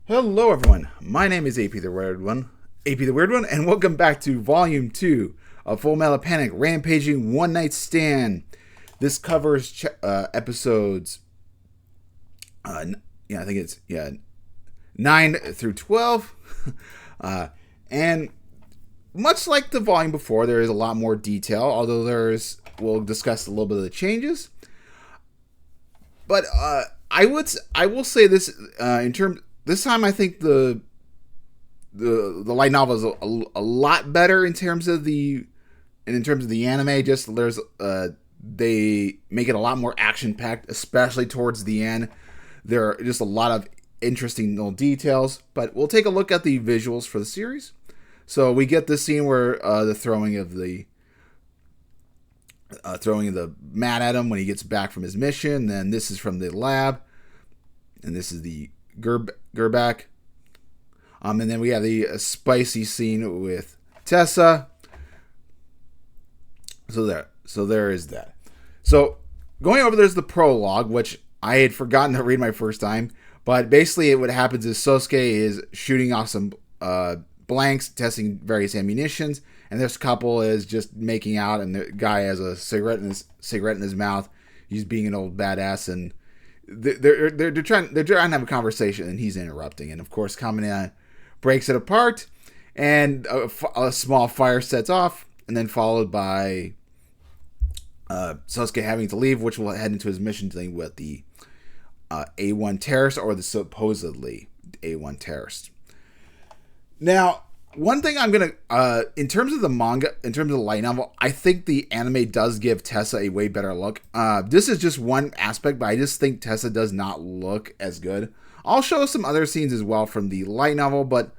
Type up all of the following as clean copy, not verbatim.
Hello everyone, my name is AP the Weird One, and welcome back to Volume 2 of Full Metal Panic Rampaging One Night Stand. This covers episodes, I think it's 9 through 12, and much like the volume before, there is a lot more detail, although we'll discuss a little bit of the changes. But I will say this this time I think the light novel is a lot better in terms of the anime. Just they make it a lot more action packed, especially towards the end. There are just a lot of interesting little details. But we'll take a look at the visuals for the series. So we get this scene where the throwing of the mat at him when he gets back from his mission. Then this is from the lab, and this is the Gerbak. And then we have the spicy scene with Tessa. So there is that. So going over, there's the prologue, which I had forgotten to read my first time. But basically, what happens is Sosuke is shooting off some blanks, testing various ammunitions, and this couple is just making out, and the guy has a cigarette in his mouth. He's being an old badass, and they're trying to have a conversation, and he's interrupting. And of course, Kamina breaks it apart, and a small fire sets off, and then followed by Sosuke having to leave, which will head into his mission thing with the A1 terrorist, or the supposedly A1 terrorist. Now, one thing I'm going to, in terms of the manga, in terms of the light novel, I think the anime does give Tessa a way better look. This is just one aspect, but I just think Tessa does not look as good. I'll show some other scenes as well from the light novel, but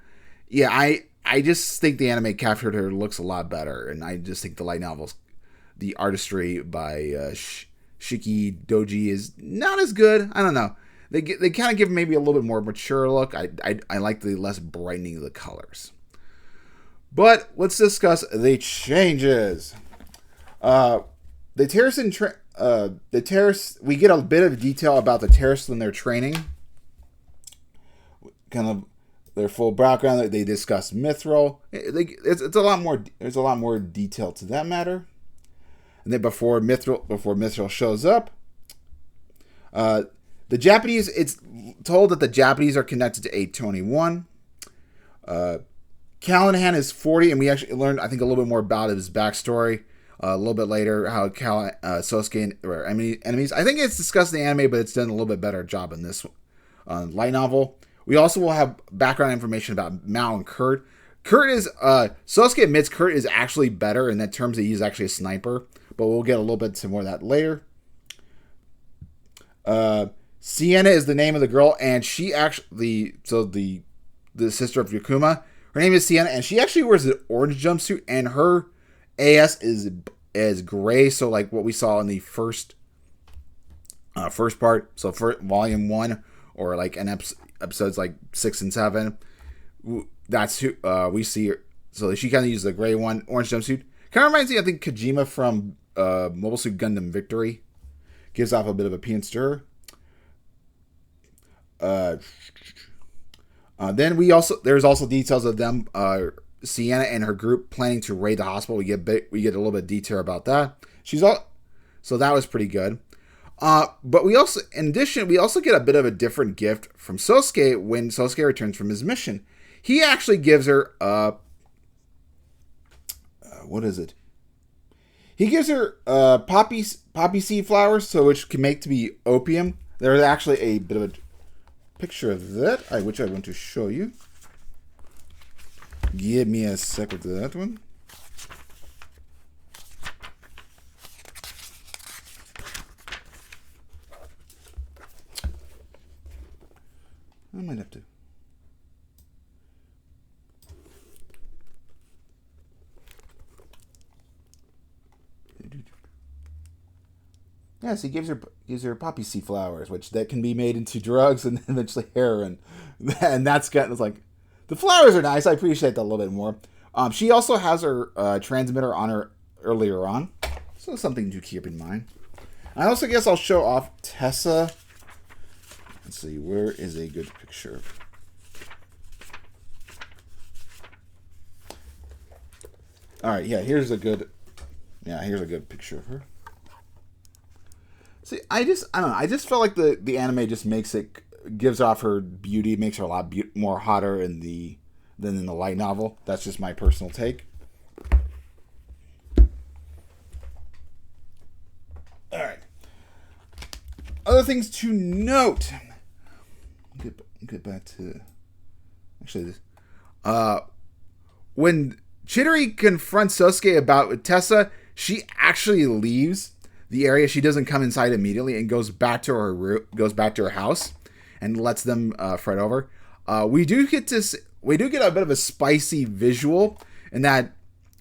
yeah, I just think the anime captured her looks a lot better, and I just think the light novels, the artistry by Shiki Doji is not as good. I don't know. They kind of give maybe a little bit more mature look. I like the less brightening of the colors. But let's discuss the changes. The terrorists, we get a bit of detail about the terrorists and their training. Kind of their full background. They discuss Mithril. It's a lot more. There's a lot more detail to that matter. And then before Mithril shows up, the Japanese, it's told that the Japanese are connected to 821. Callahan is 40, and we actually learned, I think, a little bit more about his backstory a little bit later, how Sosuke were enemies. I think it's discussed in the anime, but it's done a little bit better job in this light novel. We also will have background information about Mao and Kurt. Sosuke admits Kurt is actually better in that terms that he's actually a sniper, but we'll get a little bit to more of that later. Sienna is the name of the girl, and she actually, the sister of Yakuma, her name is Sienna, and she actually wears an orange jumpsuit, and her AS is gray, so like what we saw in the first part, so for volume 1, or like an episodes like 6 and 7, that's who we see her. So she kind of uses the gray one, orange jumpsuit. Kind of reminds me, I think, Kojima from Mobile Suit Gundam Victory. Gives off a bit of appearance to her. Then there's also details of them, Sienna and her group planning to raid the hospital. We get a little bit of detail about that. So that was pretty good. But in addition, we also get a bit of a different gift from Sosuke when Sosuke returns from his mission. He actually gives her what is it? He gives her poppy seed flowers, so which can make to be opium. There's actually a bit of a picture of that, which I want to show you. Give me a second to that one. I might have to. Yes, he gives her poppy seed flowers, which that can be made into drugs and eventually heroin. And it's like, the flowers are nice. I appreciate that a little bit more. She also has her transmitter on her earlier on, so something to keep in mind. I also guess I'll show off Tessa. Let's see, where is a good picture? All right, yeah. Here's a good picture of her. See, I don't know. I just felt like the anime just makes it gives off her beauty, makes her a lot more hotter than in the light novel. That's just my personal take. All right. Other things to note. Get back to actually this. When Chidori confronts Sosuke about Tessa, she actually leaves the area. She doesn't come inside immediately and goes back to her house, and lets them fret over. We do get a bit of a spicy visual in that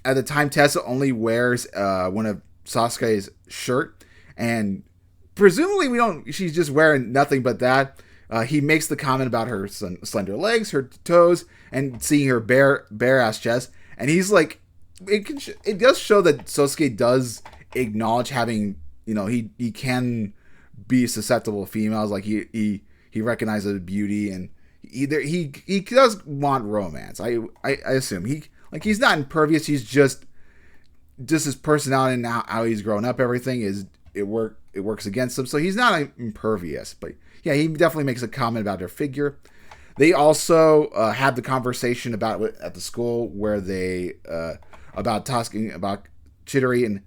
at the time Tessa only wears one of Sasuke's shirt, and presumably she's just wearing nothing but that. He makes the comment about her slender legs, her toes, and seeing her bare ass chest, and he's like, it does show that Sosuke does acknowledge having, he can be susceptible to females. Like he recognizes beauty, and he does want romance. I assume he's not impervious. He's just his personality and how he's grown up. Everything it works against him. So he's not impervious, but yeah, he definitely makes a comment about her figure. They also had the conversation about at the school where they about talking about Chidori and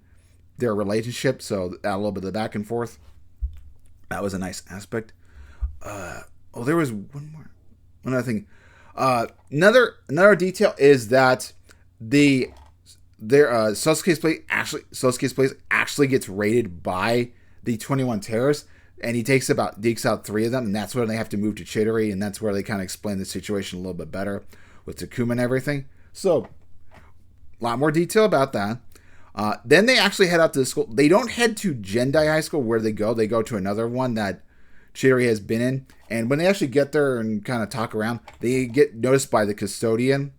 their relationship. So a little bit of back and forth. That was a nice aspect. There was one other thing. Another detail is that Sosuke's place actually gets raided by the 21 terrorists, and he takes out 3 of them, and that's where they have to move to Chidori, and that's where they kind of explain the situation a little bit better with Takuma and everything. So, a lot more detail about that. Then they actually head out to the school. They don't head to Jendai High School where they go. They go to another one that Chidori has been in. And when they actually get there and kind of talk around, they get noticed by the custodian.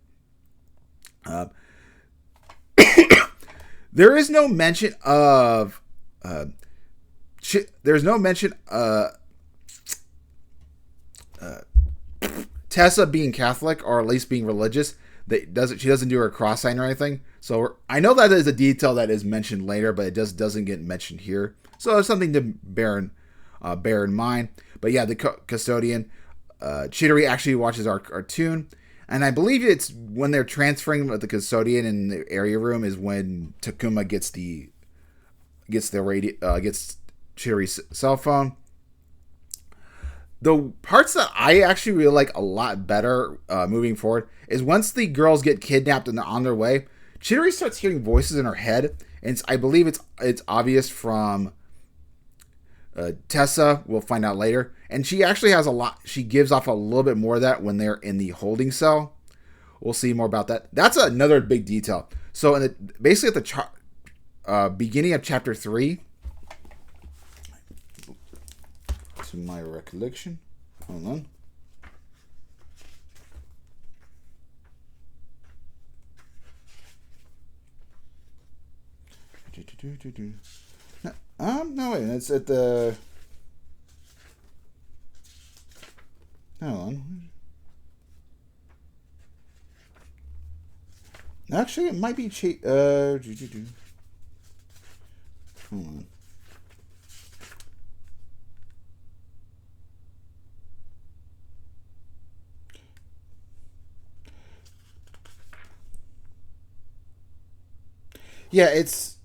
There is no mention of... there's no mention Tessa being Catholic, or at least being religious. She doesn't do her cross sign or anything. So I know that is a detail that is mentioned later, but it doesn't get mentioned here. So it's something to bear in mind. But yeah, the custodian, Chidori actually watches our cartoon, and I believe it's when they're transferring with the custodian in the area room is when Takuma gets Chidori's cell phone. The parts that I actually really like a lot better moving forward is once the girls get kidnapped and they're on their way, Chidori starts hearing voices in her head, and I believe it's obvious from Tessa. We'll find out later, and she actually has a lot. She gives off a little bit more of that when they're in the holding cell. We'll see more about that. That's another big detail. So basically at the beginning of chapter 3. To my recollection. Hold on. No, wait. It's at the... Hold on. Actually, it might be... Hold on. Yeah, it's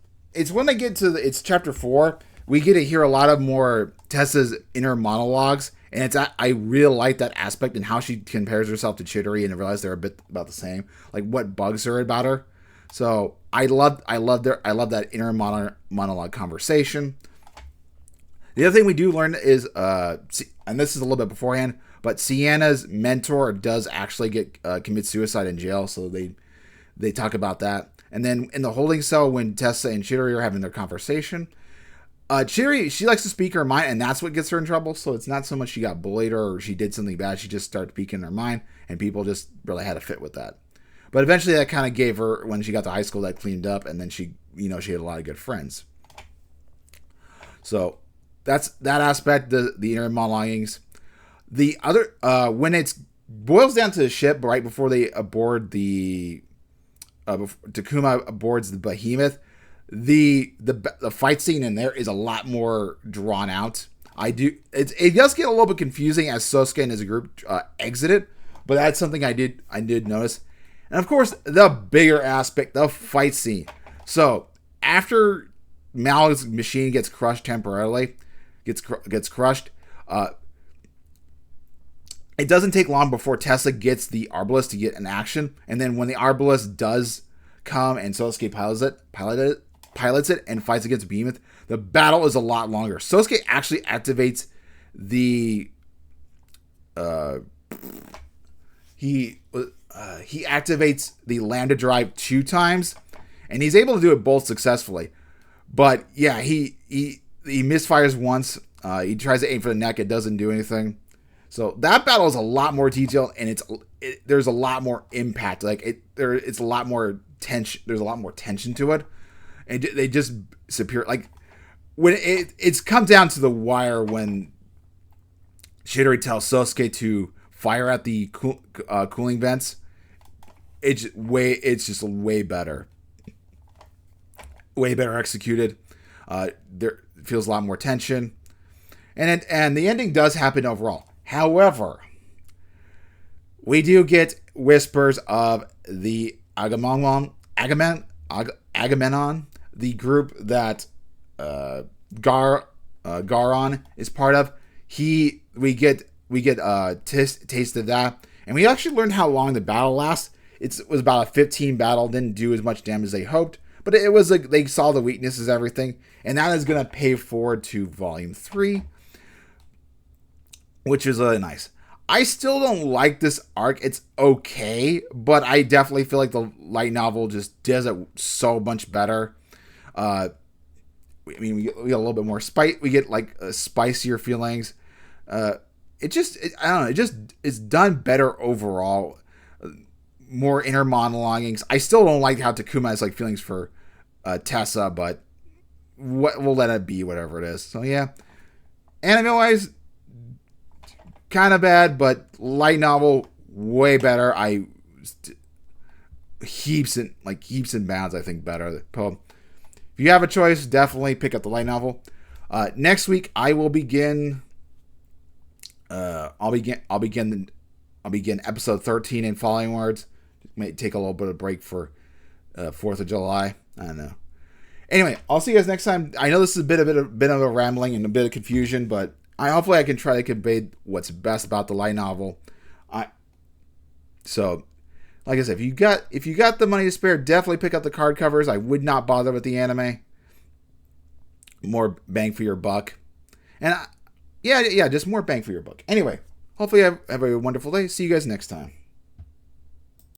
when they get to it's chapter 4. We get to hear a lot of more Tessa's inner monologues, and I really like that aspect and how she compares herself to Chidori, and I realize they're a bit about the same. Like what bugs her about her. So I love that inner monologue conversation. The other thing we do learn is and this is a little bit beforehand, but Sienna's mentor does actually commit suicide in jail, so they talk about that. And then in the holding cell, when Tessa and Chidori are having their conversation, Chidori, she likes to speak her mind, and that's what gets her in trouble. So it's not so much she got bullied or she did something bad. She just started speaking her mind, and people just really had a fit with that. But eventually that kind of gave her, when she got to high school, that cleaned up, and then she had a lot of good friends. So that's that aspect, the inner monologuings. The other, when it boils down to the ship right before they board the Takuma boards the behemoth, the fight scene in there is a lot more drawn out. It does get a little bit confusing as Sosuke and his group exited, but that's something I did notice. And of course, the bigger aspect, the fight scene. So after Mal's machine gets crushed temporarily, gets crushed. It doesn't take long before Tessa gets the Arbalest to get an action, and then when the Arbalest does come and Sosuke pilots it and fights against Behemoth, the battle is a lot longer. Sosuke actually activates the he activates the Lambda Drive 2 times, and he's able to do it both successfully. But yeah, he misfires once. He tries to aim for the neck. It doesn't do anything. So that battle is a lot more detailed, and there's a lot more impact. It's a lot more tension. There's a lot more tension to it, and they just disappear. Like when it's come down to the wire when Chidori tells Sosuke to fire at the cooling vents. It's just way better. Way better executed. There feels a lot more tension, and the ending does happen overall. However, we do get whispers of the Agamemnon, the group that Garon is part of. We get taste of that, and we actually learned how long the battle lasts. It was about a 15 battle, didn't do as much damage as they hoped, but it was like they saw the weaknesses, everything, and that is going to pay forward to Volume 3, which is nice. I still don't like this arc. It's okay, but I definitely feel like the light novel just does it so much better. I mean, we get a little bit more spite. We get like spicier feelings. I don't know. It's done better overall. More inner monologuing. I still don't like how Takuma has like feelings for Tessa, but we'll let it be whatever it is. So yeah, anime wise, kind of bad, but light novel way better. Heaps and bounds. I think better. If you have a choice, definitely pick up the light novel. Next week I will begin. I'll begin episode 13 and following words. May take a little bit of break for 4th of July. I don't know. Anyway, I'll see you guys next time. I know this is a bit of a rambling and a bit of confusion, but hopefully I can try to convey what's best about the light novel. So, like I said, if you got the money to spare, definitely pick up the card covers. I would not bother with the anime. More bang for your buck, and yeah, just more bang for your buck. Anyway, hopefully you have a wonderful day. See you guys next time.